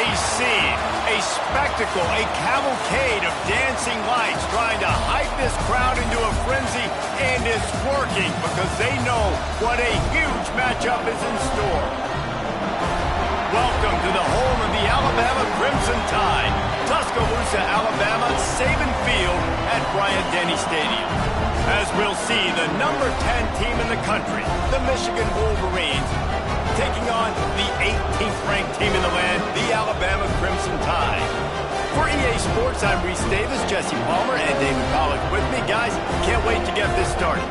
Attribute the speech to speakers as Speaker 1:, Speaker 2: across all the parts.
Speaker 1: a scene, a spectacle, a cavalcade of dancing lights trying to hype this crowd into a frenzy, and it's working because they know what a huge matchup is in store. Welcome to the home of the Alabama Crimson Tide, Tuscaloosa, Alabama, Saban Field at Bryant-Denny Stadium. As we'll see, the number 10 team in the country, the Michigan Wolverines, taking on the 18th ranked team in the land, the Alabama Crimson Tide. For EA Sports, I'm Reese Davis, Jesse Palmer, and David Pollack with me. Guys, can't wait to get this started.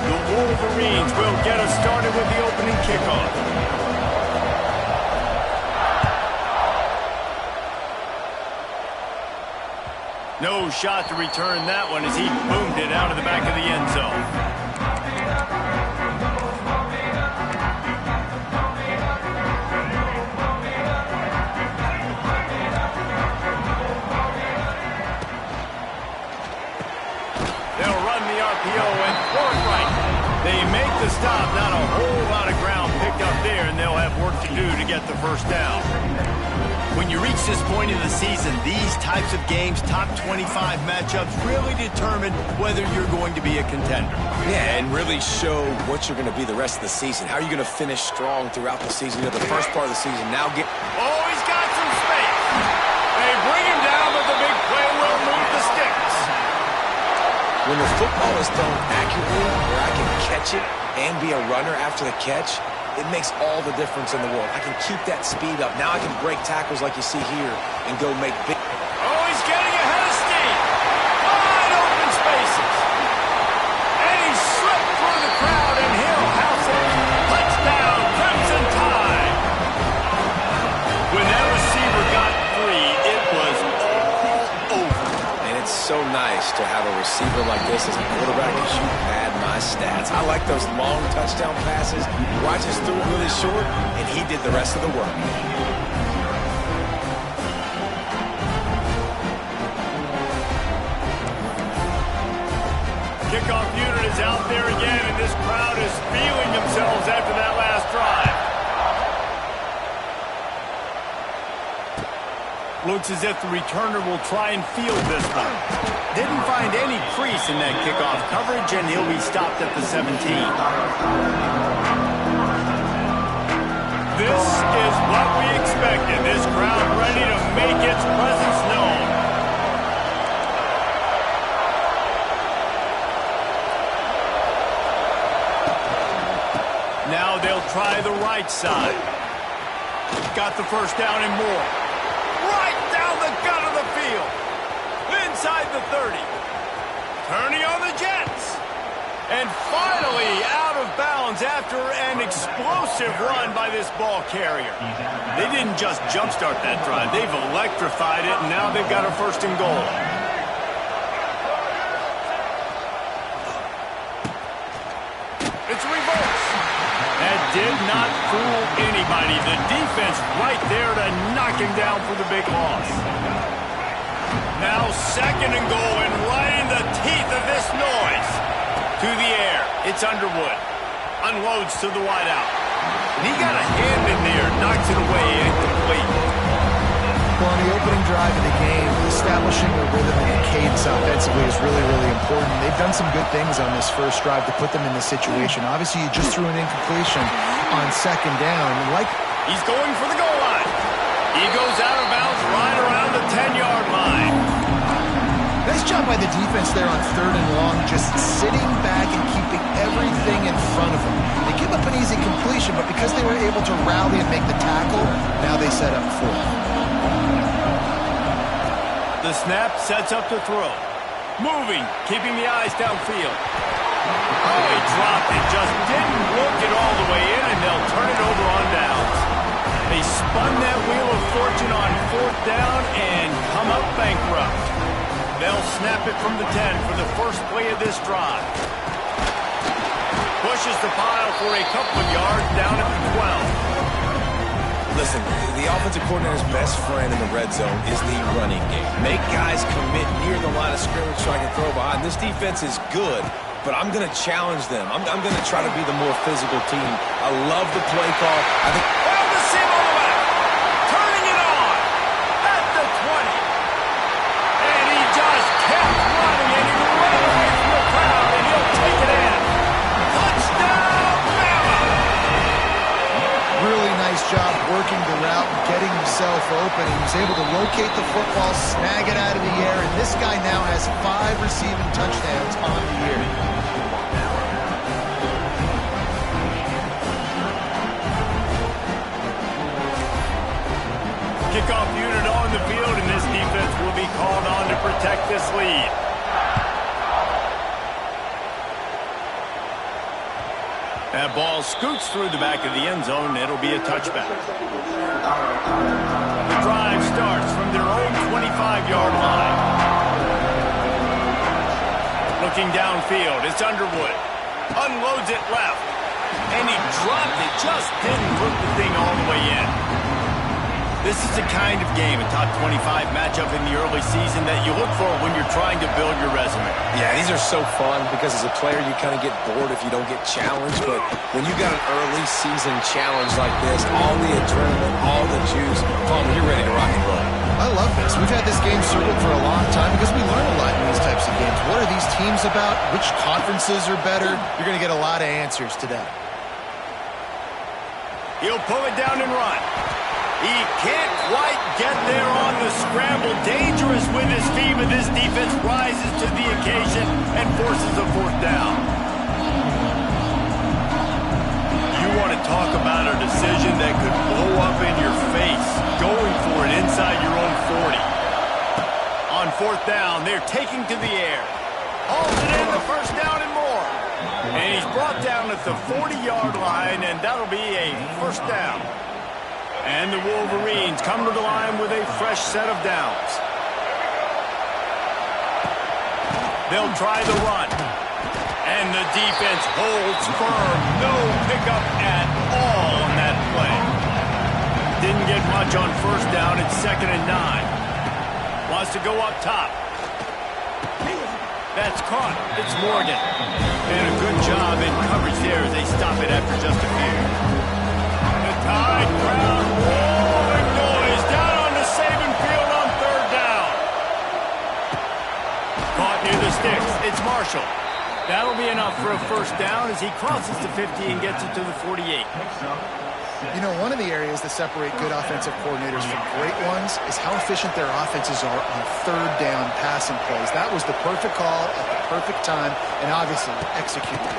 Speaker 1: The Wolverines will get us started with the opening kickoff. No shot to return that one as he boomed it out of the back of the end zone. They'll run the RPO and throw it right. They make the stop, not a whole lot of ground picked up there, and they'll have work to do to get the first down. When you reach this point in the season, these types of games, top 25 matchups, really determine whether you're going to be a contender.
Speaker 2: Yeah, and really show what you're going to be the rest of the season. How are you going to finish strong throughout the season? You know, the first part of the season, now get...
Speaker 1: Oh, he's got some space. They bring him down, but the big play will move the sticks.
Speaker 2: When the football is thrown accurately, where I can catch it and be a runner after the catch, it makes all the difference in the world. I can keep that speed up. Now I can break tackles like you see here and go make big...
Speaker 1: Oh, he's getting ahead of steam. Wide open spaces. And he slipped through the crowd, and he'll house it. Touchdown, Crimson Tide. When that receiver got free, it was all over.
Speaker 2: And it's so nice to have a receiver like this as a quarterback because you pad my stats. I like those long touchdown passes. I just threw it really short, and he did the rest of the work.
Speaker 1: Kickoff unit is out there again, and this crowd is feeling themselves after that last drive. Looks as if the returner will try and field this one. Didn't find any crease in that kickoff coverage, and he'll be stopped at the 17. This is what we expected. This crowd ready to make its presence known. Now they'll try the right side. Got the first down and more. Right down the gut of the field. Inside the 30. Turning on the Jets. And finally out of bounds after an explosive run by this ball carrier. They didn't just jumpstart that drive. They've electrified it, and now they've got a first and goal. It's a reverse. That did not fool anybody. The defense right there to knock him down for the big loss. Now second and goal, and right in the teeth of this noise. To the air. It's Underwood. Unloads to the wideout. And he got a hand in there. Knocks it away. Incomplete.
Speaker 3: Well, on the opening drive of the game, establishing a rhythm and cadence offensively is really, really important. They've done some good things on this first drive to put them in this situation. Obviously, you just threw an incompletion on second down.
Speaker 1: He's going for the goal line. He goes out of bounds right around the 10-yard line.
Speaker 3: Nice job by the defense there on third and long, just sitting back and keeping everything in front of them. They give up an easy completion, but because they were able to rally and make the tackle, now they set up fourth.
Speaker 1: The snap sets up to throw. Moving, keeping the eyes downfield. Oh, he dropped it. Just didn't look it all the way in, and they'll turn it over on downs. They spun that wheel of fortune on fourth down and come up bankrupt. They'll snap it from the 10 for the first play of this drive. Pushes the pile for a couple of yards down at the 12.
Speaker 2: Listen, the offensive coordinator's best friend in the red zone is the running game. Make guys commit near the line of scrimmage so I can throw behind. This defense is good, but I'm going to challenge them. I'm going to try to be the more physical team. I love the play call. I think...
Speaker 1: Well, the seam on the left. Turning it on at the 20. And he just kept running, and he ran away from the crowd, and he'll take it in. Touchdown, Bama!
Speaker 3: Really nice job working the route and getting himself open. He was able to locate the football, snag it out of the air, and this guy now has 5 receiving touchdowns on the year.
Speaker 1: Kickoff unit on the field, and this defense will be called on to protect this lead. That ball scoots through the back of the end zone, and it'll be a touchback. The drive starts from their own 25-yard line. Looking downfield, it's Underwood. Unloads it left. And he dropped it, just didn't put the thing all the way in. This is the kind of game, a top 25 matchup in the early season, that you look for when you're trying to build your resume.
Speaker 2: Yeah, these are so fun because as a player, you kind of get bored if you don't get challenged. But when you got an early season challenge like this, all the adrenaline, all the juice, you're ready to rock and roll.
Speaker 3: I love this. We've had this game circled for a long time because we learn a lot in these types of games. What are these teams about? Which conferences are better? You're going to get a lot of answers today.
Speaker 1: He'll pull it down and run. He can't quite get there on the scramble. Dangerous with his feet, but this defense rises to the occasion and forces a 4th down. You want to talk about a decision that could blow up in your face, going for it inside your own 40. On 4th down, they're taking to the air. Hauls it in, the 1st down and more. And he's brought down at the 40-yard line, and that'll be a 1st down. And the Wolverines come to the line with a fresh set of downs. They'll try the run. And the defense holds firm. No pickup at all on that play. Didn't get much on 1st down. It's 2nd and 9. Wants to go up top. That's caught. It's Morgan. And a good job in coverage there as they stop it after just a few. The Tide crowd rolling noise down on the Saban field on 3rd down. Caught near the sticks. It's Marshall. That'll be enough for a 1st down as he crosses the 50 and gets it to the 48.
Speaker 3: You know, one of the areas that separate good offensive coordinators from great ones is how efficient their offenses are on 3rd down passing plays. That was the perfect call at the perfect time and obviously executed it.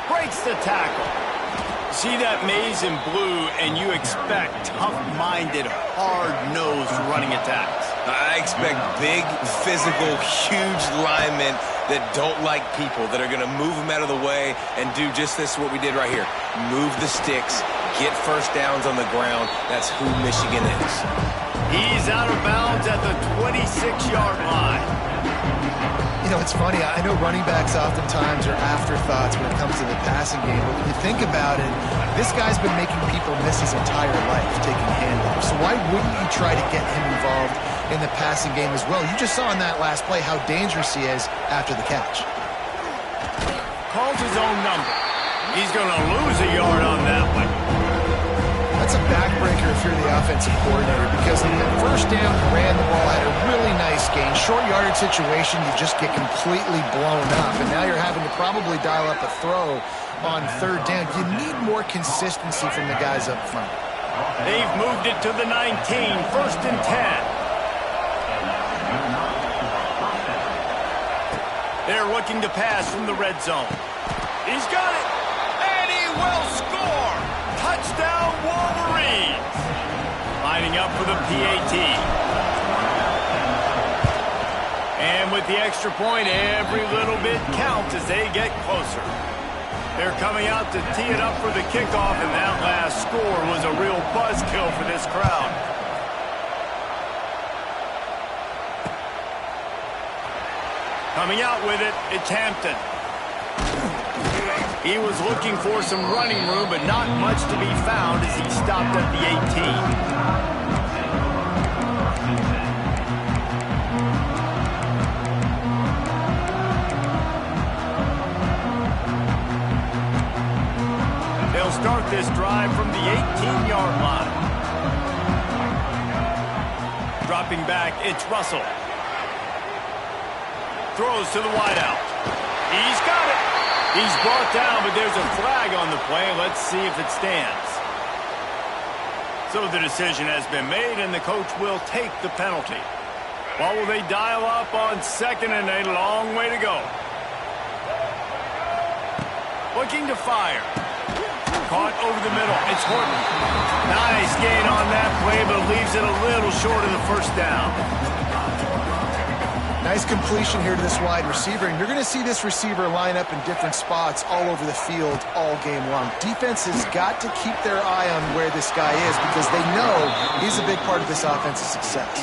Speaker 1: Breaks the tackle. See that maze in blue, and you expect tough-minded, hard-nosed running attacks.
Speaker 2: I expect big, physical, huge linemen that don't like people, that are going to move them out of the way and do just this, what we did right here. Move the sticks, get 1st downs on the ground. That's who Michigan is.
Speaker 1: He's out of bounds at the 26-yard line.
Speaker 3: You know, it's funny. I know running backs oftentimes are afterthoughts when it comes to the passing game, but when you think about it, this guy's been making people miss his entire life taking handoffs. So why wouldn't you try to get him involved in the passing game as well? You just saw in that last play how dangerous he is after the catch.
Speaker 1: Calls his own number. He's going to lose a yard on that one.
Speaker 3: That's a backbreaker if you're the offensive coordinator, because in the 1st down, you ran the ball, had a really nice gain. Short yardage situation, you just get completely blown up, and now you're having to probably dial up a throw on 3rd down. You need more consistency from the guys up front.
Speaker 1: They've moved it to the 19, 1st and 10. They're looking to pass from the red zone. He's got it, and he will score. Touchdown, Wolverines. Lining up for the PAT. And with the extra point, every little bit counts as they get closer. They're coming out to tee it up for the kickoff, and that last score was a real buzzkill for this crowd. Coming out with it, it's Hampton. He was looking for some running room, but not much to be found as he stopped at the 18. They'll start this drive from the 18-yard line. Dropping back, it's Russell. Throws to the wideout. He's got it. He's brought down, but there's a flag on the play. Let's see if it stands. So the decision has been made, and the coach will take the penalty. Well, will they dial up on second and a long way to go? Looking to fire. Caught over the middle. It's Horton. Nice gain on that play, but leaves it a little short of the first down.
Speaker 3: Nice completion here to this wide receiver, and you're going to see this receiver line up in different spots all over the field all game long. Defense has got to keep their eye on where this guy is because they know he's a big part of this offense's success.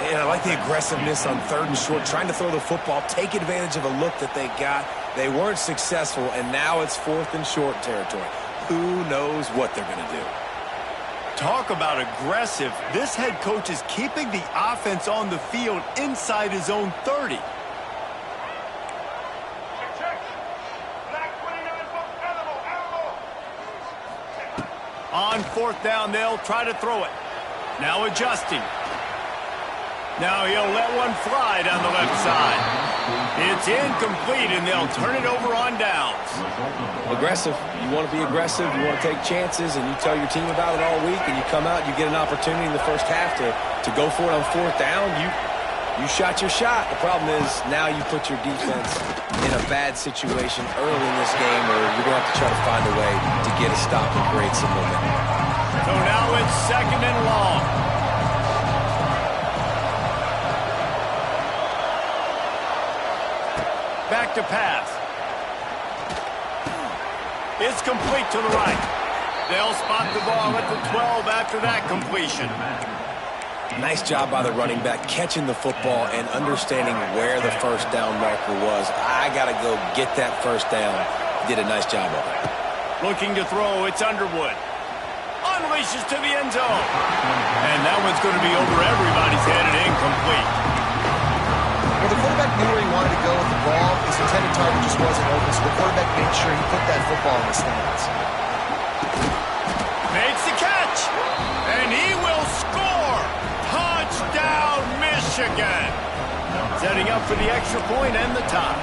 Speaker 2: And I like the aggressiveness on third and short, trying to throw the football, take advantage of a look that they got. They weren't successful, and now it's fourth and short territory. Who knows what they're going to do?
Speaker 1: Talk about aggressive. This head coach is keeping the offense on the field inside his own 30. On fourth down, they'll try to throw it. Now adjusting. Now he'll let one fly down the left side. It's incomplete, and they'll turn it over on downs.
Speaker 2: Aggressive. You want to be aggressive. You want to take chances, and you tell your team about it all week, and you come out, you get an opportunity in the first half to go for it on fourth down. You shot your shot. The problem is now you put your defense in a bad situation early in this game, or you're going to have to try to find a way to get a stop and create some momentum.
Speaker 1: So now it's second and long. Back to pass. It's complete to the right. They'll spot the ball at the 12 after that completion.
Speaker 2: Nice job by the running back, catching the football and understanding where the first down marker was. I got to go get that first down. He did a nice job of it.
Speaker 1: Looking to throw, it's Underwood. Unleashes to the end zone. And that one's going to be over everybody's head and incomplete.
Speaker 3: Well, the quarterback knew where he wanted to go with the ball. His intended target just wasn't open, so the quarterback made sure he put that football in the stands.
Speaker 1: Makes the catch, and he will score. Touchdown, Michigan. Setting up for the extra point and the tie.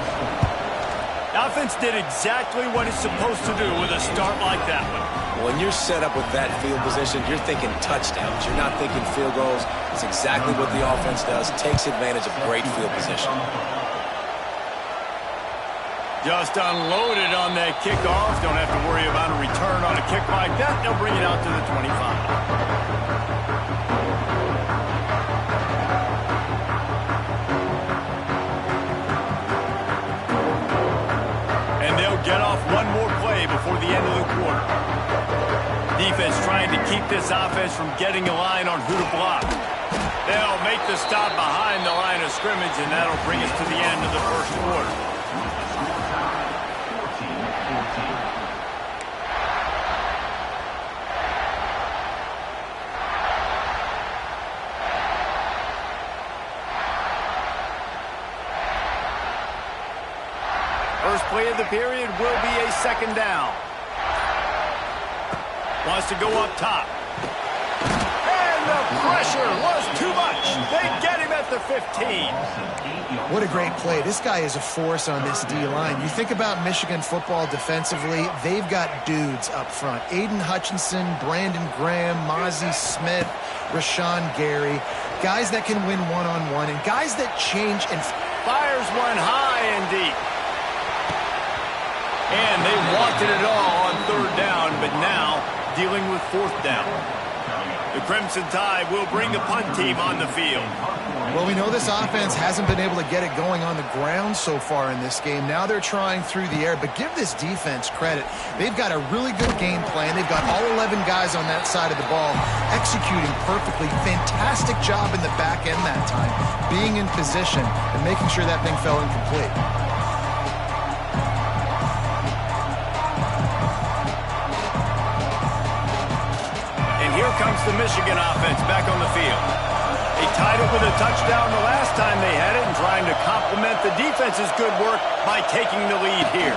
Speaker 1: Offense did exactly what it's supposed to do with a start like that one.
Speaker 2: When you're set up with that field position, you're thinking touchdowns. You're not thinking field goals. It's exactly what the offense does. Takes advantage of great field position.
Speaker 1: Just unloaded on that kickoff. Don't have to worry about a return on a kick like that. They'll bring it out to the 25. And they'll get off one more play before the end of the quarter. Defense trying to keep this offense from getting a line on who to block. They'll make the stop behind the line of scrimmage, and that'll bring us to the end of the first quarter. First play of the period will be a second down. Wants to go up top. And the pressure was too much. They get him at the 15.
Speaker 3: What a great play. This guy is a force on this D-line. You think about Michigan football defensively, they've got dudes up front. Aiden Hutchinson, Brandon Graham, Mozzie Smith, Rashawn Gary. Guys that can win one-on-one and guys that change and
Speaker 1: fires one high and deep. And they wanted it all on third down, but now dealing with fourth down. The Crimson Tide will bring the punt team on the field.
Speaker 3: Well, we know this offense hasn't been able to get it going on the ground so far in this game. Now they're trying through the air, but give this defense credit. They've got a really good game plan. They've got all 11 guys on that side of the ball executing perfectly. Fantastic job in the back end that time, being in position and making sure that thing fell incomplete.
Speaker 1: Here comes the Michigan offense back on the field. They tied it with a touchdown the last time they had it and trying to complement the defense's good work by taking the lead here.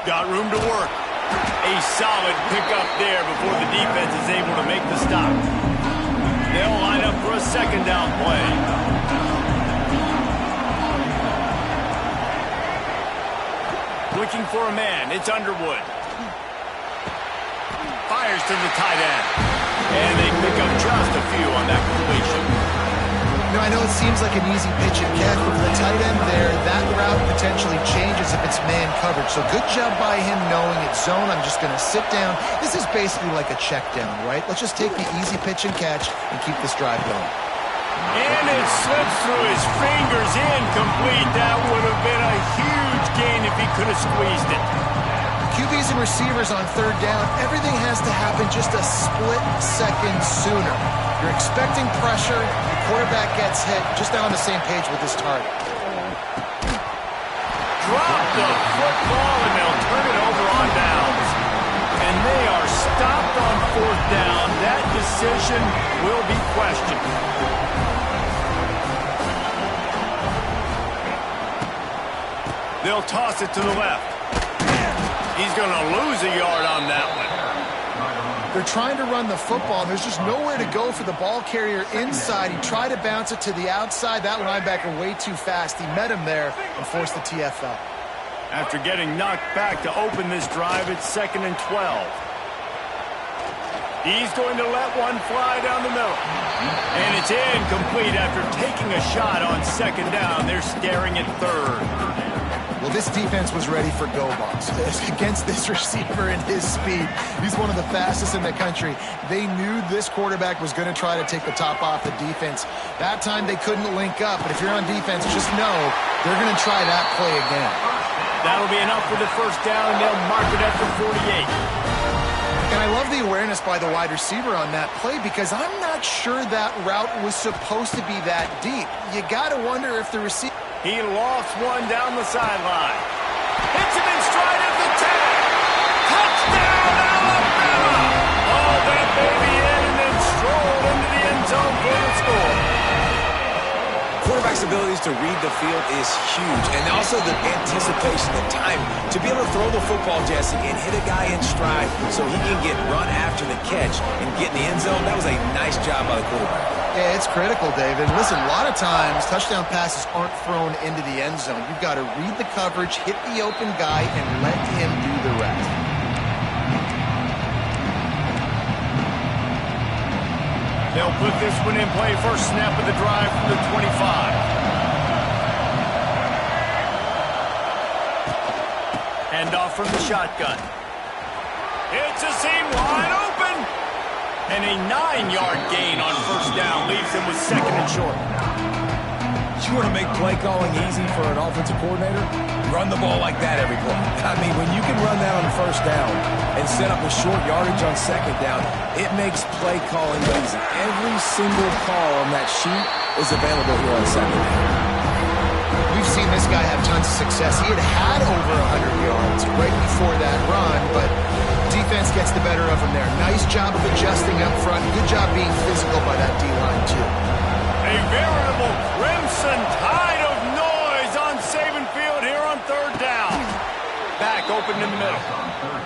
Speaker 1: Got room to work. A solid pickup there before the defense is able to make the stop. They'll line up for a second down play. Looking for a man. It's Underwood. Fires to the tight end. And they pick up just a few on that completion.
Speaker 3: You know, I know it seems like an easy pitch and catch, but for the tight end there, that route potentially changes if it's man coverage. So good job by him knowing it's zone. I'm just going to sit down. This is basically like a check down, right? Let's just take the easy pitch and catch and keep this drive going.
Speaker 1: And it slips through his fingers, incomplete. That would have been a huge gain if he could have squeezed it.
Speaker 3: QBs and receivers on third down, everything has to happen just a split second sooner. You're expecting pressure, the quarterback gets hit, just now on the same page with his target.
Speaker 1: Drop the football, and they'll turn it over on downs. And they are stopped on fourth down. That decision will be questioned. They'll toss it to the left. He's going to lose a yard on that one.
Speaker 3: They're trying to run the football. There's just nowhere to go for the ball carrier inside. He tried to bounce it to the outside. That linebacker way too fast. He met him there and forced the TFL.
Speaker 1: After getting knocked back to open this drive, it's 2nd and 12. He's going to let one fly down the middle. And it's incomplete after taking a shot on second down. They're staring at third.
Speaker 3: Well, this defense was ready for go balls against this receiver and his speed. He's one of the fastest in the country. They knew this quarterback was going to try to take the top off the defense. That time they couldn't link up, but if you're on defense, just know they're going to try that play again.
Speaker 1: That'll be enough for the first down, and they'll mark it at the 48.
Speaker 3: And I love the awareness by the wide receiver on that play because I'm not sure that route was supposed to be that deep. You got to wonder if the receiver...
Speaker 1: He lofts one down the sideline. Hits him in stride at the 10. Touchdown, Alabama! Oh, that baby in and then strolled into the end zone for the score.
Speaker 2: Quarterback's abilities to read the field is huge, and also the anticipation, the time to be able to throw the football, Jesse, and hit a guy in stride so he can get run after the catch and get in the end zone. That was a nice job by the quarterback.
Speaker 3: Yeah, it's critical, David. Listen, a lot of times touchdown passes aren't thrown into the end zone. You've got to read the coverage, hit the open guy, and let him do the rest.
Speaker 1: They'll put this one in play. First snap of the drive from the 25. Hand off from the shotgun. It's a seam wide open. And a 9-yard gain on first down leaves them with 2nd and short.
Speaker 2: You want to make play calling easy for an offensive coordinator? Run the ball like that every play. I mean, when you can run that on first down and set up a short yardage on second down, it makes play calling easy. Every single call on that sheet is available here on second down.
Speaker 3: We've seen this guy have tons of success. He had over 100 yards right before that run, but defense gets the better of him there. Nice job of adjusting up front. Good job being physical by that D-line, too.
Speaker 1: A veritable crimson tide of noise on Saban Field here on third down. Back open in the middle.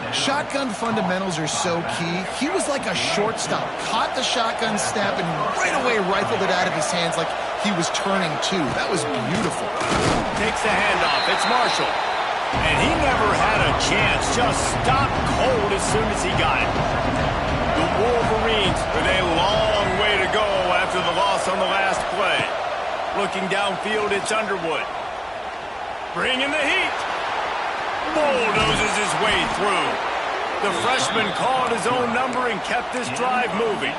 Speaker 3: Shotgun fundamentals are so key. He was like a shortstop. Caught the shotgun snap and right away rifled it out of his hands like he was turning two. That was beautiful.
Speaker 1: Takes the handoff. It's Marshall. And he never had a chance. Just stopped cold as soon as he got it. The Wolverines with a long way to go after the loss on the last play. Looking downfield, it's Underwood. Bringing the heat. Bulldozes his way through. The freshman called his own number and kept this drive moving.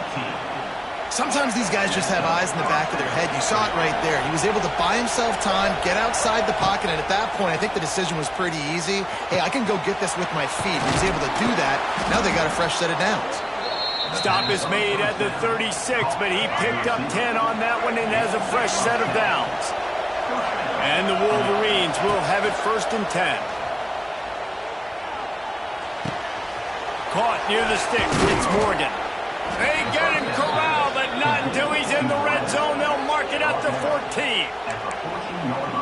Speaker 3: Sometimes these guys just have eyes in the back of their head. You saw it right there. He was able to buy himself time, get outside the pocket, and at that point, I think the decision was pretty easy. Hey, I can go get this with my feet. He was able to do that. Now they got a fresh set of downs.
Speaker 1: Stop is made at the 36, but he picked up 10 on that one and has a fresh set of downs. And the Wolverines will have it 1st and 10. Caught near the sticks. It's Morgan. They get him corralled, but not until he's in the red zone. They'll mark it up to 14.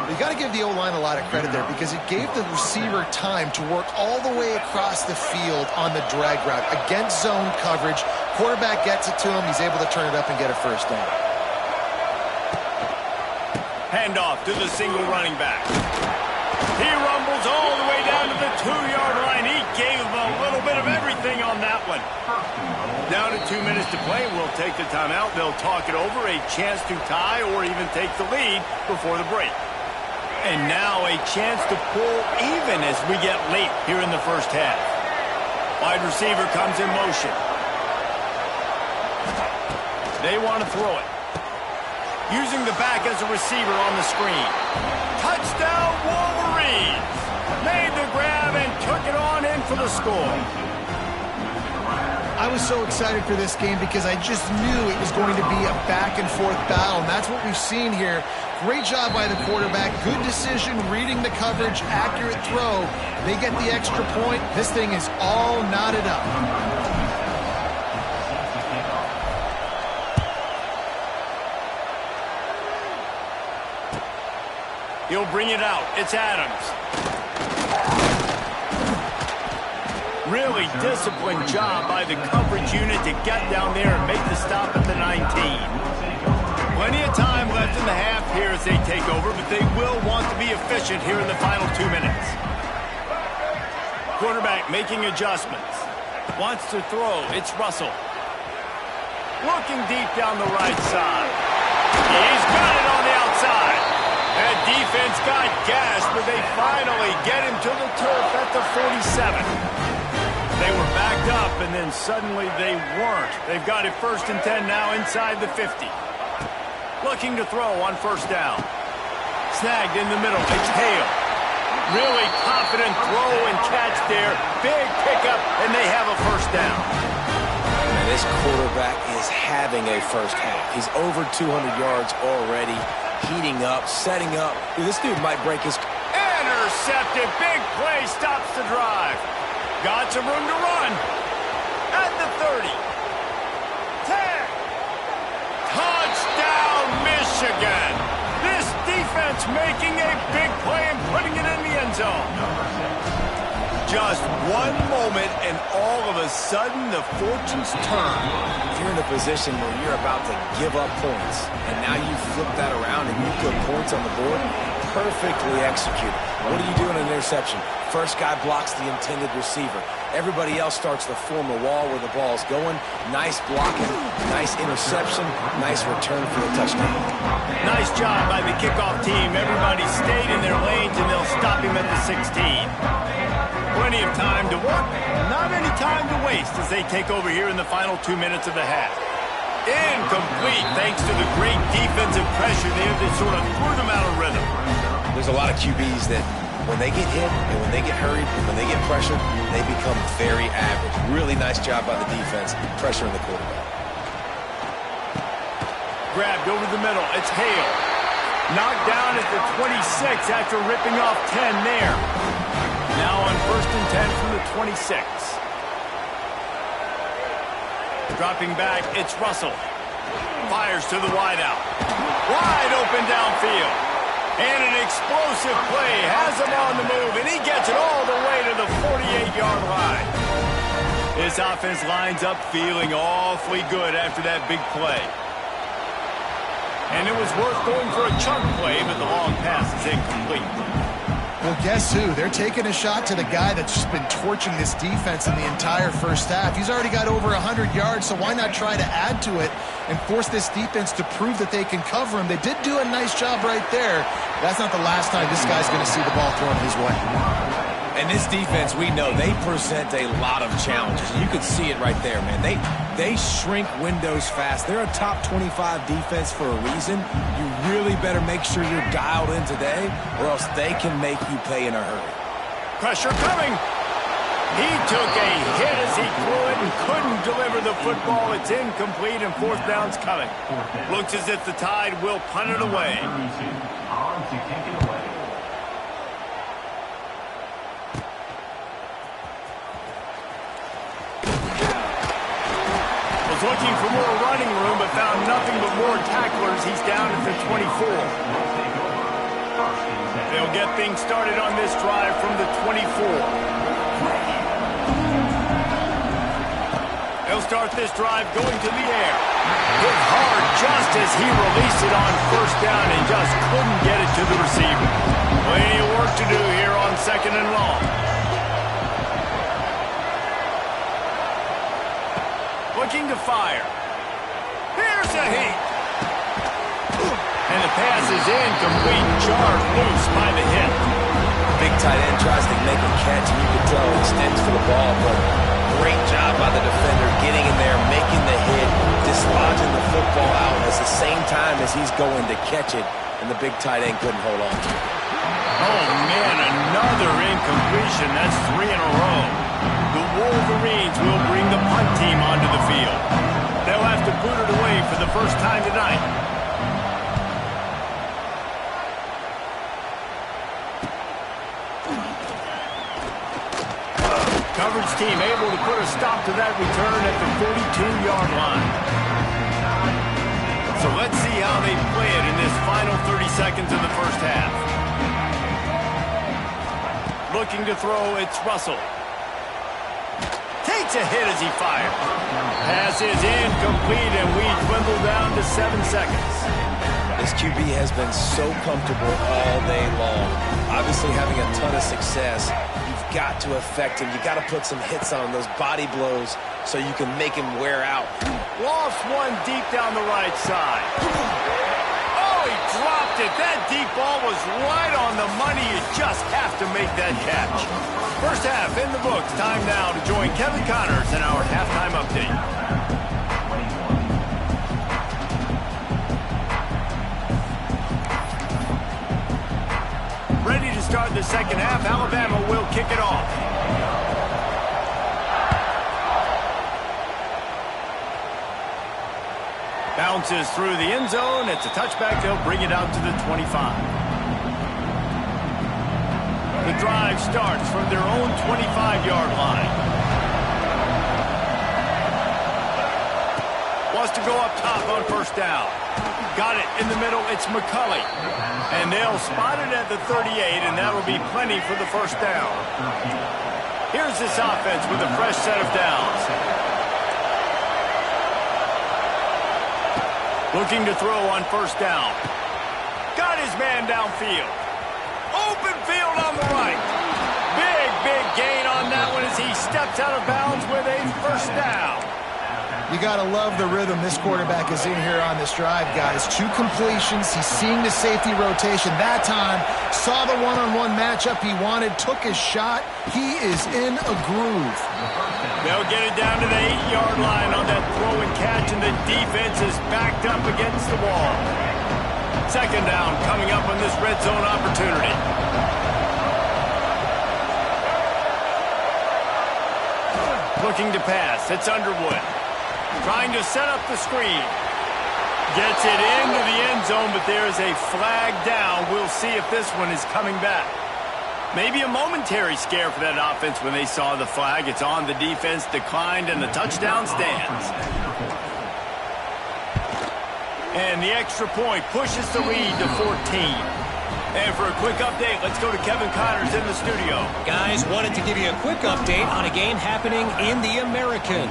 Speaker 3: You got to give the O-line a lot of credit there because it gave the receiver time to work all the way across the field on the drag route against zone coverage. Quarterback gets it to him. He's able to turn it up and get a first down.
Speaker 1: Handoff to the single running back. He rumbles all the way down to the 2-yard line. He gave him a little bit of everything on that one. Down to 2 minutes to play. We'll take the timeout. They'll talk it over. A chance to tie or even take the lead before the break. And now a chance to pull even as we get late here in the first half. Wide receiver comes in motion. They want to throw it. Using the back as a receiver on the screen. Touchdown Wolverines! Made the grab and took it on in for the score.
Speaker 3: I was so excited for this game because I just knew it was going to be a back-and-forth battle, and that's what we've seen here. Great job by the quarterback. Good decision, reading the coverage, accurate throw. They get the extra point. This thing is all knotted up.
Speaker 1: He'll bring it out. It's Adams. Really disciplined job by the coverage unit to get down there and make the stop at the 19. Plenty of time left in the half here as they take over, but they will want to be efficient here in the final 2 minutes. Quarterback making adjustments. Wants to throw. It's Russell. Looking deep down the right side. He's got it on the outside. That defense got gashed, but they finally get him to the turf at the 47. They were backed up, and then suddenly they weren't. They've got it 1st and 10 now inside the 50. Looking to throw on 1st down. Snagged in the middle. It's Hale. Really confident throw and catch there. Big pickup, and they have a 1st down.
Speaker 2: And this quarterback is having a first half. He's over 200 yards already. Heating up, setting up. Dude, this dude might break his...
Speaker 1: Intercepted. Big play stops the drive. Got some room to run. At the 30. 10. Touchdown, Michigan. This defense making a big play and putting it in the end zone. Just one moment, and all of a sudden, the fortunes turn.
Speaker 2: You're in a position where you're about to give up points, and now you flip that around and you put points on the board. Perfectly executed. What do you do in an interception? First guy blocks the intended receiver. Everybody else starts to form a wall where the ball's going. Nice blocking, nice interception, nice return for the touchdown.
Speaker 1: Nice job by the kickoff team. Everybody stayed in their lanes, and they'll stop him at the 16. Plenty of time to work, not any time to waste as they take over here in the final 2 minutes of the half. Incomplete thanks to the great defensive pressure there that sort of threw them out of rhythm.
Speaker 2: There's a lot of QBs that when they get hit and when they get hurried and when they get pressured, they become very average. Really nice job by the defense, pressuring the quarterback.
Speaker 1: Grabbed over the middle. It's Hale. Knocked down at the 26 after ripping off 10 there. Now on 1st and 10 from the 26. Dropping back, it's Russell. Fires to the wideout. Wide open downfield. And an explosive play has him on the move, and he gets it all the way to the 48-yard line. This offense lines up feeling awfully good after that big play. And it was worth going for a chunk play, but the long pass is incomplete.
Speaker 3: Well, guess who? They're taking a shot to the guy that's just been torching this defense in the entire first half. He's already got over 100 yards, so why not try to add to it and force this defense to prove that they can cover him? They did do a nice job right there. That's not the last time this guy's going to see the ball thrown his way.
Speaker 2: And this defense, we know, they present a lot of challenges. You can see it right there, man. They shrink windows fast. They're a top 25 defense for a reason. You really better make sure you're dialed in today, or else they can make you pay in a hurry.
Speaker 1: Pressure coming. He took a hit as he threw it and couldn't deliver the football. It's incomplete, and 4th down's coming. Looks as if the Tide will punt it away. looking for more running room, but found nothing but more tacklers. He's down at the 24. They'll get things started on this drive from the 24. They'll start this drive going to the air. Hit hard just as he released it on first down and just couldn't get it to the receiver. Plenty of work to do here on 2nd and long. Looking to fire. Here's a heat. And the pass is incomplete, jarred loose by the hit.
Speaker 2: Big tight end tries to make a catch, and you can tell he extends for the ball, but great job by the defender getting in there, making the hit, dislodging the football out at the same time as he's going to catch it, and the big tight end couldn't hold on to it.
Speaker 1: Oh, man, another incompletion. That's 3 in a row. The Wolverines will bring the punt team onto the field. They'll have to boot it away for the first time tonight. Coverage team able to put a stop to that return at the 42-yard line. So let's see how they play it in this final 30 seconds of the first half. Looking to throw, it's Russell. Takes a hit as he fires. Pass is incomplete, and we dwindle down to 7 seconds.
Speaker 2: This QB has been so comfortable all day long. Obviously having a ton of success. You've got to affect him. You've got to put some hits on those body blows so you can make him wear out.
Speaker 1: Lost one deep down the right side. Oh, he dropped it. That deep ball was right on the money. You just have to make that catch. First half in the books. Time now to join Kevin Connors in our halftime update. Ready to start the second half. Alabama will kick it off. Bounces through the end zone. It's a touchback. They'll bring it out to the 25. The drive starts from their own 25-yard line. Wants to go up top on first down. Got it in the middle. It's McCulley. And they'll spot it at the 38, and that'll be plenty for the first down. Here's this offense with a fresh set of downs. Looking to throw on first down. Got his man downfield. Open field on the right. Big gain on that one as he steps out of bounds with a first down.
Speaker 3: You got to love the rhythm this quarterback is in here on this drive, guys. 2 completions. He's seeing the safety rotation. That time, saw the one-on-one matchup he wanted, took his shot. He is in a groove.
Speaker 1: They'll get it down to the 8-yard line on that throw and catch, and the defense is backed up against the wall. Second down coming up on this red zone opportunity. Looking to pass. It's Underwood. Trying to set up the screen. Gets it into the end zone, but there's a flag down. We'll see if this one is coming back. Maybe a momentary scare for that offense when they saw the flag. It's on. The defense declined, and the touchdown stands. And the extra point pushes the lead to 14. And for a quick update, let's go to Kevin Connors in the studio.
Speaker 4: Guys, wanted to give you a quick update on a game happening in the American.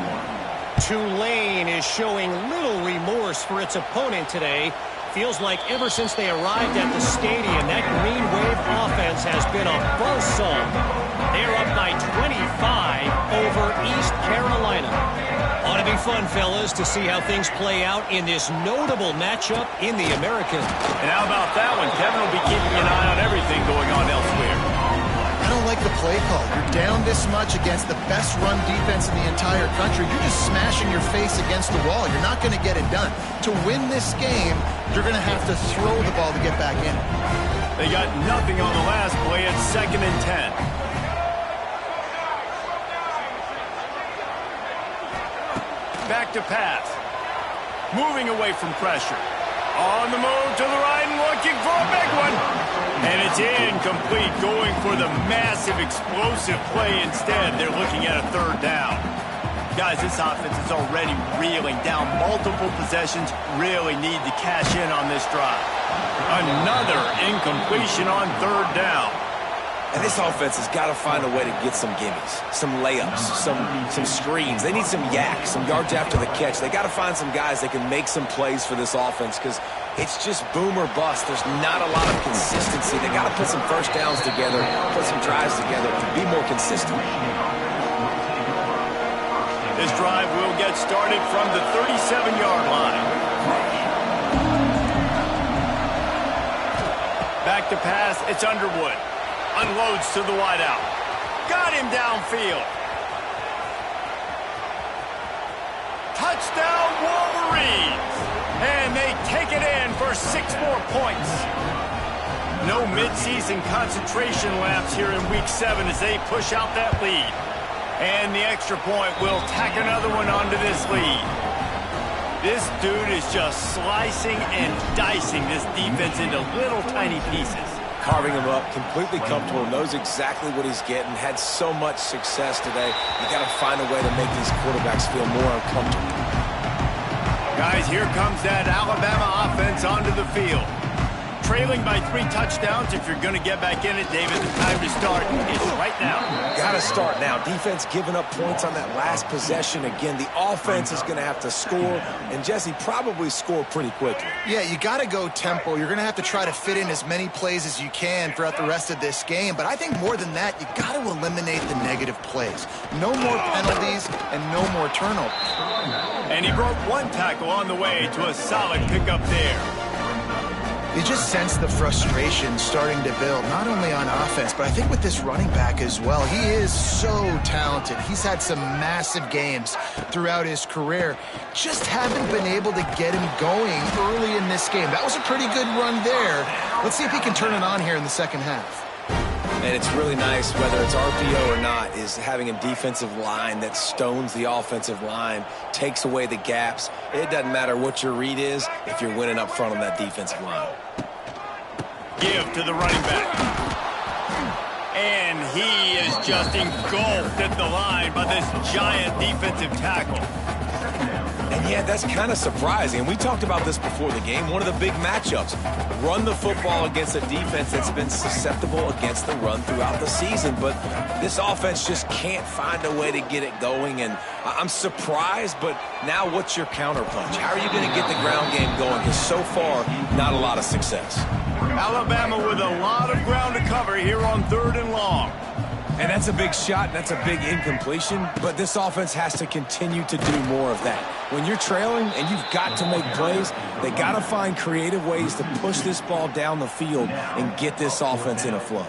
Speaker 4: Tulane is showing little remorse for its opponent today. Feels like ever since they arrived at the stadium, that Green Wave offense has been a buzzsaw. They're up by 25 over East Carolina. Ought to be fun, fellas, to see how things play out in this notable matchup in the American.
Speaker 1: And how about that one? Kevin will be keeping an eye on everything going on elsewhere.
Speaker 3: I don't like the play call. You're down this much against the best run defense in the entire country. You're just smashing your face against the wall. You're not going to get it done. To win this game, you're going to have to throw the ball to get back in.
Speaker 1: They got nothing on the last play. It's 2nd and 10. Back to pass. Moving away from pressure. On the move to the right and looking for a big one. And it's incomplete, going for the massive explosive play instead. They're looking at a third down. Guys, this offense is already reeling down multiple possessions. Really need to cash in on this drive. Another incompletion on third down.
Speaker 2: And this offense has got to find a way to get some gimmies, some layups, some screens. They need some yaks, some yards after the catch. They got to find some guys that can make some plays for this offense because it's just boom or bust. There's not a lot of consistency. They got to put some first downs together, put some drives together to be more consistent.
Speaker 1: This drive will get started from the 37-yard line. Back to pass, it's Underwood. Unloads to the wideout. Got him downfield. Touchdown Wolverines! And they take it in for 6 more points. No midseason concentration lapse here in Week 7 as they push out that lead. And the extra point will tack another one onto this lead. This dude is just slicing and dicing this defense into little tiny pieces.
Speaker 2: Carving him up, completely comfortable, knows exactly what he's getting, had so much success today. You got to find a way to make these quarterbacks feel more uncomfortable.
Speaker 1: Guys, here comes that Alabama offense onto the field. Trailing by 3 touchdowns. If you're going to get back in it, David, the time to start is right now.
Speaker 2: Got to start now. Defense giving up points on that last possession. Again, the offense is going to have to score, and Jesse probably score pretty quickly.
Speaker 3: Yeah, you got to go tempo. You're going to have to try to fit in as many plays as you can throughout the rest of this game. But I think more than that, you got to eliminate the negative plays. No more penalties and no more turnovers.
Speaker 1: And he broke 1 tackle on the way to a solid pickup there.
Speaker 3: You just sense the frustration starting to build, not only on offense, but I think with this running back as well. He is so talented. He's had some massive games throughout his career. Just haven't been able to get him going early in this game. That was a pretty good run there. Let's see if he can turn it on here in the second half.
Speaker 2: And it's really nice, whether it's RPO or not, is having a defensive line that stones the offensive line, takes away the gaps. It doesn't matter what your read is if you're winning up front on that defensive line.
Speaker 1: Give to the running back. And he is just engulfed at the line by this giant defensive tackle.
Speaker 2: And yeah, that's kind of surprising. We talked about this before the game. One of the big matchups. Run the football against a defense that's been susceptible against the run throughout the season. But this offense just can't find a way to get it going. And I'm surprised, but now what's your counterpunch? How are you going to get the ground game going? Because so far, not a lot of success.
Speaker 1: Alabama with a lot of ground to cover here on 3rd and long.
Speaker 2: And that's a big shot, and that's a big incompletion, but this offense has to continue to do more of that. When you're trailing and you've got to make plays, they got to find creative ways to push this ball down the field and get this offense in a flow.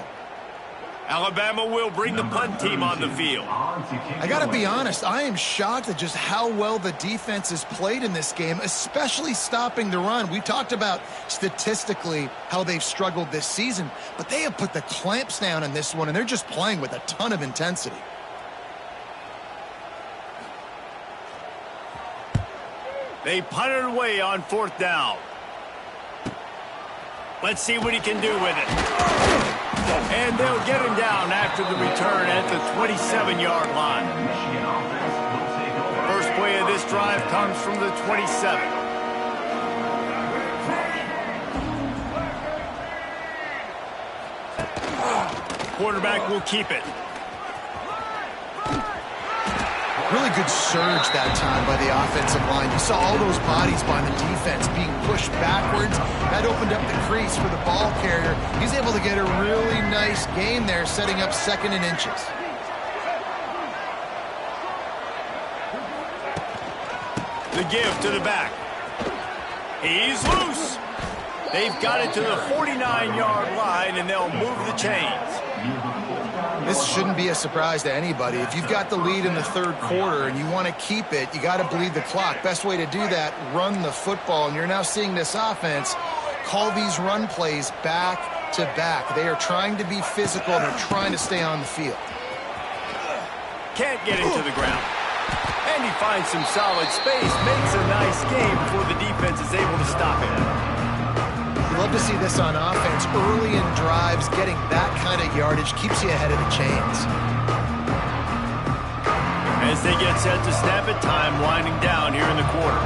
Speaker 1: Alabama will bring the punt team on the field.
Speaker 3: I got to be honest, I am shocked at just how well the defense has played in this game, especially stopping the run. We talked about statistically how they've struggled this season, but they have put the clamps down in this one, and they're just playing with a ton of intensity.
Speaker 1: They punted away on 4th down. Let's see what he can do with it. And they'll get him down after the return at the 27-yard line. First play of this drive comes from the 27. Quarterback will keep it.
Speaker 3: Really good surge that time by the offensive line. You saw all those bodies by the defense being pushed backwards. That opened up the crease for the ball carrier. He's able to get a really nice gain there, setting up 2nd and inches.
Speaker 1: The give to the back. He's loose. They've got it to the 49-yard line, and they'll move the chains.
Speaker 3: This shouldn't be a surprise to anybody. If you've got the lead in the 3rd quarter and you want to keep it, you got to bleed the clock. Best way to do that, run the football. And you're now seeing this offense call these run plays back to back. They are trying to be physical, and they're trying to stay on the field.
Speaker 1: Can't get into the ground. And he finds some solid space, makes a nice game before the defense is able to stop him.
Speaker 3: You love to see this on offense. Early in drives, getting that kind of yardage keeps you ahead of the chains.
Speaker 1: And as they get set to snap it, time winding down here in the quarter.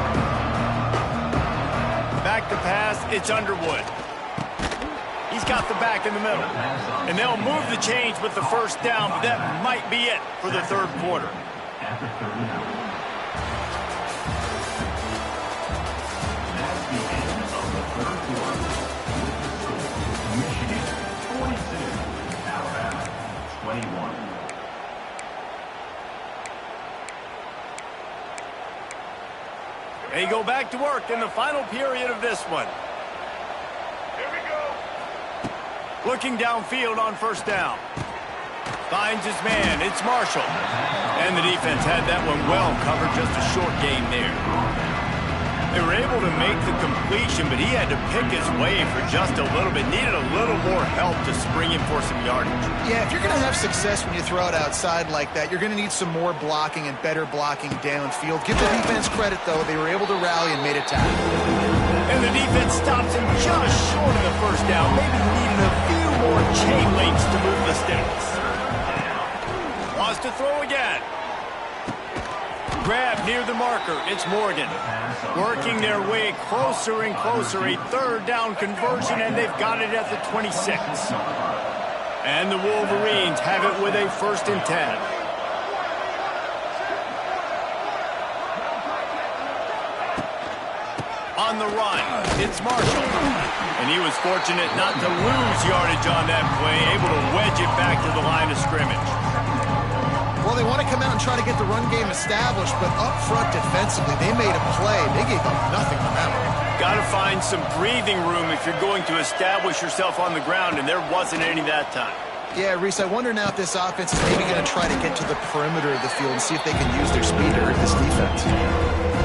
Speaker 1: Back to pass, it's Underwood. He's got the back in the middle. And they'll move the chains with the first down, but that might be it for the third quarter. They go back to work in the final period of this one. Here we go. Looking downfield on first down. Finds his man. It's Marshall. And the defense had that one well covered. Just a short gain there. They were able to make the completion, but he had to pick his way for just a little bit. Needed a little more help to spring him for some yardage.
Speaker 3: Yeah, if you're going to have success when you throw it outside like that, you're going to need some more blocking and better blocking downfield. Give the defense credit, though. They were able to rally and made a tackle.
Speaker 1: And the defense stops him just short of the first down. Maybe needed a few more chain links to move the sticks. Wants to throw again. Grab near the marker. It's Morgan. Working their way closer and closer. A third down conversion, and they've got it at the 26. And the Wolverines have it with a 1st and 10. On the run, it's Marshall. And he was fortunate not to lose yardage on that play, able to wedge it back to the line of scrimmage.
Speaker 3: Well, they want to come out and try to get the run game established, but up front defensively, they made a play. They gave up nothing on that one.
Speaker 1: Got to find some breathing room if you're going to establish yourself on the ground, and there wasn't any that time.
Speaker 3: Yeah, Reese, I wonder now if this offense is maybe going to try to get to the perimeter of the field and see if they can use their speed to hurt this defense.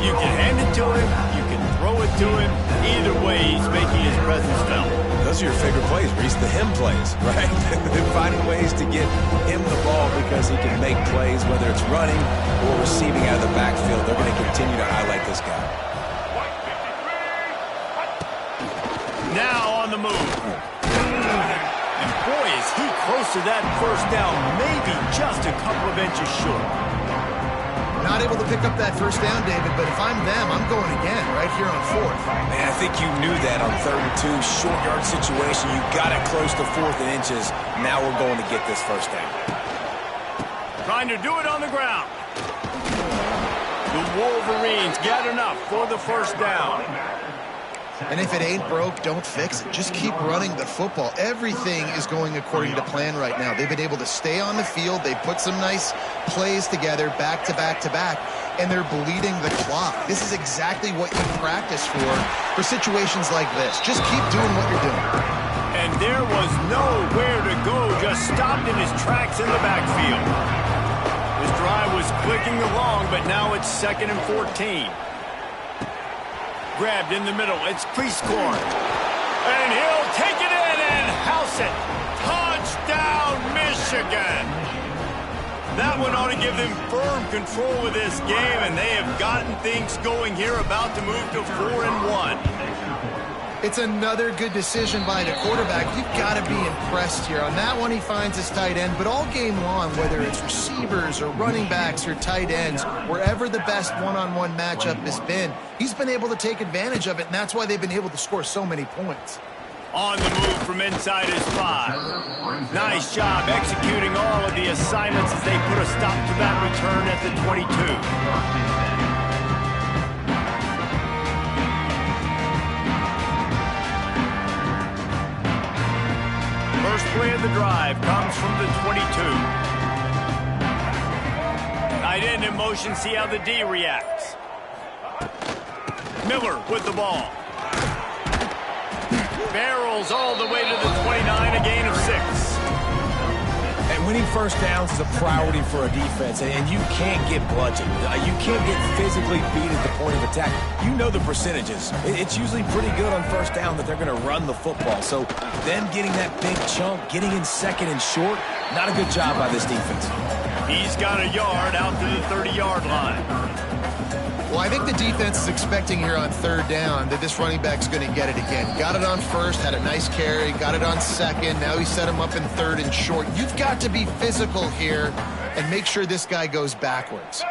Speaker 1: You can hand it to him, you can throw it to him. Either way, he's making his presence felt.
Speaker 2: Those are your favorite plays, Reese, the him plays, right? They're finding ways to get him the ball because he can make plays, whether it's running or receiving out of the backfield. They're going to continue to highlight this guy.
Speaker 1: Now on the move. And boy, is he close to that first down, maybe just a couple of inches short.
Speaker 3: Not able to pick up that first down, David, but if I'm them, I'm going again right here on 4th.
Speaker 2: Man, I think you knew that on 3rd and 2, short yard situation. You got it close to 4th and inches. Now we're going to get this first down.
Speaker 1: Trying to do it on the ground. The Wolverines got enough for the first down.
Speaker 3: And if it ain't broke, don't fix it. Just keep running the football. Everything is going according to plan right now. They've been able to stay on the field. They put some nice plays together back to back to back, and they're bleeding the clock. This is exactly what you practice for situations like this. Just keep doing what you're doing.
Speaker 1: And there was nowhere to go, just stopped in his tracks in the backfield. This drive was clicking along, but now it's 2nd and 14. Grabbed in the middle. It's Priestcorn. And he'll take it in and house it. Touchdown, Michigan. That one ought to give them firm control of this game, and they have gotten things going here, about to move to 4-1.
Speaker 3: It's another good decision by the quarterback. You've got to be impressed here. On that one, he finds his tight end, but all game long, whether it's receivers or running backs or tight ends, wherever the best one-on-one matchup has been, he's been able to take advantage of it, and that's why they've been able to score so many points.
Speaker 1: On the move from inside his 5. Nice job executing all of the assignments as they put a stop to that return at the 22. First play of the drive comes from the 22. Tight end in motion, see how the D reacts. Miller with the ball. Barrels all the way to the 29, a gain of 6.
Speaker 2: And winning first downs is a priority for a defense, and you can't get bludgeoned. You can't get physically beat at the point of attack. You know the percentages. It's usually pretty good on first down that they're going to run the football. So them getting that big chunk, getting in 2nd and short, not a good job by this defense.
Speaker 1: He's got a yard out to the 30-yard line.
Speaker 3: Well, I think the defense is expecting here on 3rd down that this running back's going to get it again. Got it on 1st, had a nice carry, got it on 2nd. Now he set him up in 3rd and short. You've got to be physical here and make sure this guy goes backwards.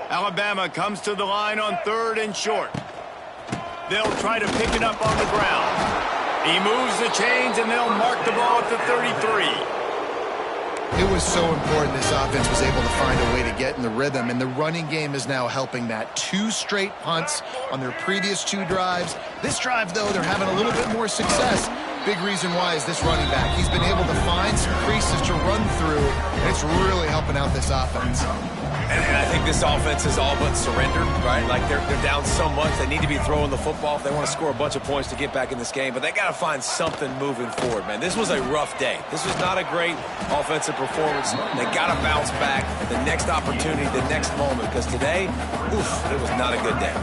Speaker 1: Alabama comes to the line on 3rd and short. They'll try to pick it up on the ground. He moves the chains, and they'll mark the ball at the 33.
Speaker 3: It was so important this offense was able to find a way to get in the rhythm, and the running game is now helping that. 2 straight punts on their previous 2 drives. This drive, though, they're having a little bit more success. Big reason why is this running back. He's been able to find some creases to run through, and it's really helping out this offense.
Speaker 2: And I think this offense is all but surrendered, right? Like they're down so much. They need to be throwing the football if they want to score a bunch of points to get back in this game. But they got to find something moving forward, man. This was a rough day. This was not a great offensive performance. They got to bounce back at the next opportunity, the next moment. Because today, it was not a good day.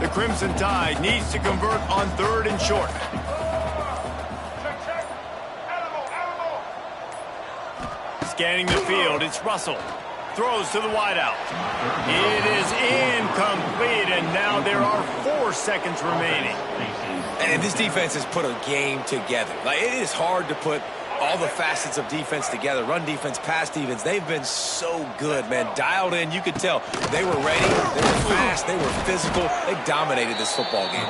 Speaker 1: The Crimson Tide needs to convert on 3rd and short. Scanning the field, it's Russell. Throws to the wideout. It is incomplete, and now there are 4 seconds remaining.
Speaker 2: And this defense has put a game together. Like, it is hard to put all the facets of defense together. Run defense, pass defense. They've been so good, man. Dialed in. You could tell they were ready. They were fast. They were physical. They dominated this football game.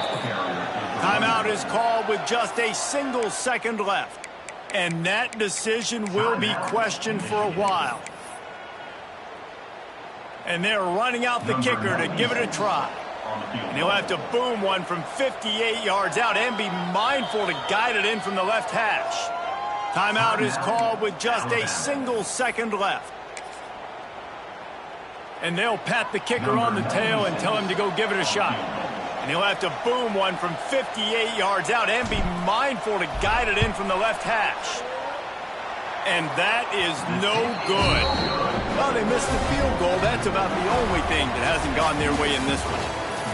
Speaker 1: Timeout is called with just a single second left. And that decision will be questioned for a while. And they're running out the kicker to give it a try. And he'll have to boom one from 58 yards out and be mindful to guide it in from the left hash. Timeout is called with just a single second left. And they'll pat the kicker on the tail and tell him to go give it a shot. And he'll have to boom one from 58 yards out and be mindful to guide it in from the left hash. And that is no good. Well, they missed the field goal. That's about the only thing that hasn't gone their way in this one.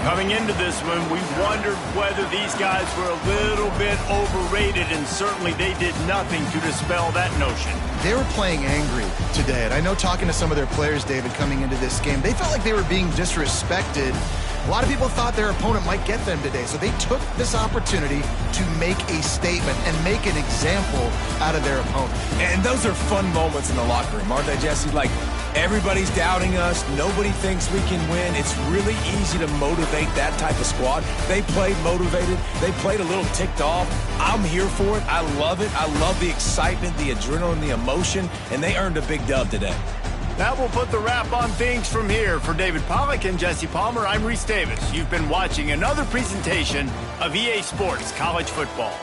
Speaker 1: Coming into this one, we wondered whether these guys were a little bit overrated, and certainly they did nothing to dispel that notion.
Speaker 3: They were playing angry today, and I know talking to some of their players, David, coming into this game, they felt like they were being disrespected. A lot of people thought their opponent might get them today, so they took this opportunity to make a statement and make an example out of their opponent.
Speaker 2: And those are fun moments in the locker room, aren't they, Jesse? Like, everybody's doubting us. Nobody thinks we can win. It's really easy to motivate that type of squad. They played motivated. They played a little ticked off. I'm here for it. I love it. I love the excitement, the adrenaline, the emotion, and they earned a big dub today.
Speaker 1: That will put the wrap on things from here. For David Pollack and Jesse Palmer, I'm Reese Davis. You've been watching another presentation of EA Sports College Football.